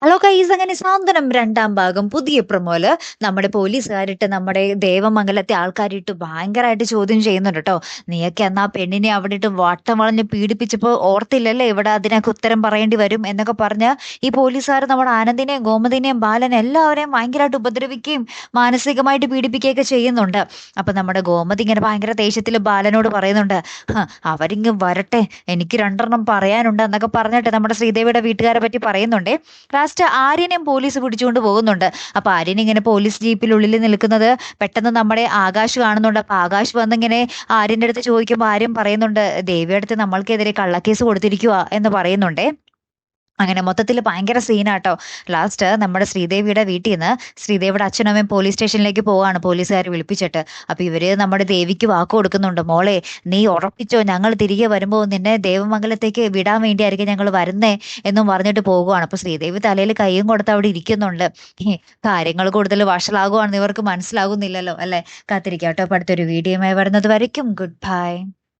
Hello guys, അങ്ങനെ സാന്ത്വനം രണ്ടാം ഭാഗം പുതിയ പ്രൊമോല് നമ്മുടെ പോലീസുകാരിട്ട് നമ്മുടെ ദേവമംഗലത്തെ ആൾക്കാരിട്ട് ഭയങ്കരമായിട്ട് ചോദ്യം ചെയ്യുന്നുണ്ട് കേട്ടോ. നീയൊക്കെ എന്നാ പെണ്ണിനെ അവിടെ ഇട്ട് വട്ടം വളഞ്ഞ് പീഡിപ്പിച്ചപ്പോ ഓർത്തില്ലല്ലേ ഇവിടെ അതിനൊക്കെ ഉത്തരം പറയേണ്ടി വരും എന്നൊക്കെ പറഞ്ഞ് ഈ പോലീസുകാർ നമ്മുടെ ആനന്ദിനെയും ഗോമതിനെയും ബാലനെ എല്ലാവരെയും ഭയങ്കരമായിട്ട് ഉപദ്രവിക്കുകയും മാനസികമായിട്ട് പീഡിപ്പിക്കുകയൊക്കെ ചെയ്യുന്നുണ്ട്. അപ്പൊ നമ്മുടെ ഗോമതി ഇങ്ങനെ ഭയങ്കര ദേഷ്യത്തിൽ ബാലനോട് പറയുന്നുണ്ട്, അവരിങ്ങ് വരട്ടെ, എനിക്ക് രണ്ടെണ്ണം പറയാനുണ്ട് എന്നൊക്കെ പറഞ്ഞിട്ട് നമ്മുടെ ശ്രീദേവിയുടെ വീട്ടുകാരെ പറ്റി പറയുന്നുണ്ടേ. ലാസ്റ്റ് ആര്യനെയും പോലീസ് പിടിച്ചുകൊണ്ട് പോകുന്നുണ്ട്. അപ്പൊ ആര്യൻ ഇങ്ങനെ പോലീസ് ജീപ്പിനുള്ളിൽ നിൽക്കുന്നത് പെട്ടെന്ന് നമ്മുടെ ആകാശ് കാണുന്നുണ്ട്. അപ്പൊ ആകാശ് വന്നിങ്ങനെ ആര്യന്റെ അടുത്ത് ചോദിക്കുമ്പോൾ ആര്യൻ പറയുന്നുണ്ട്, ദേവിയുടെ അടുത്ത് നമ്മൾക്കെതിരെ കള്ളക്കേസ് കൊടുത്തിരിക്കുക എന്ന് പറയുന്നുണ്ടേ. അങ്ങനെ മൊത്തത്തിൽ ഭയങ്കര സീനാട്ടോ. ലാസ്റ്റ് നമ്മുടെ ശ്രീദേവിയുടെ വീട്ടിൽ നിന്ന് ശ്രീദേവിയുടെ അച്ഛനും അമ്മയും പോലീസ് സ്റ്റേഷനിലേക്ക് പോവാണ് പോലീസുകാർ വിളിപ്പിച്ചിട്ട്. അപ്പൊ ഇവര് നമ്മുടെ ദേവിക്ക് വാക്ക് കൊടുക്കുന്നുണ്ട്, മോളെ നീ ഉറപ്പിച്ചോ, ഞങ്ങൾ തിരികെ വരുമ്പോൾ നിന്നെ ദേവമംഗലത്തേക്ക് വിടാൻ വേണ്ടിയായിരിക്കും ഞങ്ങൾ വരുന്നേ എന്നും പറഞ്ഞിട്ട് പോകുവാണ്. അപ്പൊ ശ്രീദേവി തലയിൽ കൈയും കൊടുത്ത് അവിടെ ഇരിക്കുന്നുണ്ട്. കാര്യങ്ങൾ കൂടുതൽ വഷളാകുവാണെന്ന് ഇവർക്ക് മനസ്സിലാകുന്നില്ലല്ലോ അല്ലെ. കാത്തിരിക്കാട്ടോ, അടുത്തൊരു വീഡിയോയുമായി വരുന്നത് വരയ്ക്കും ഗുഡ് ബൈ.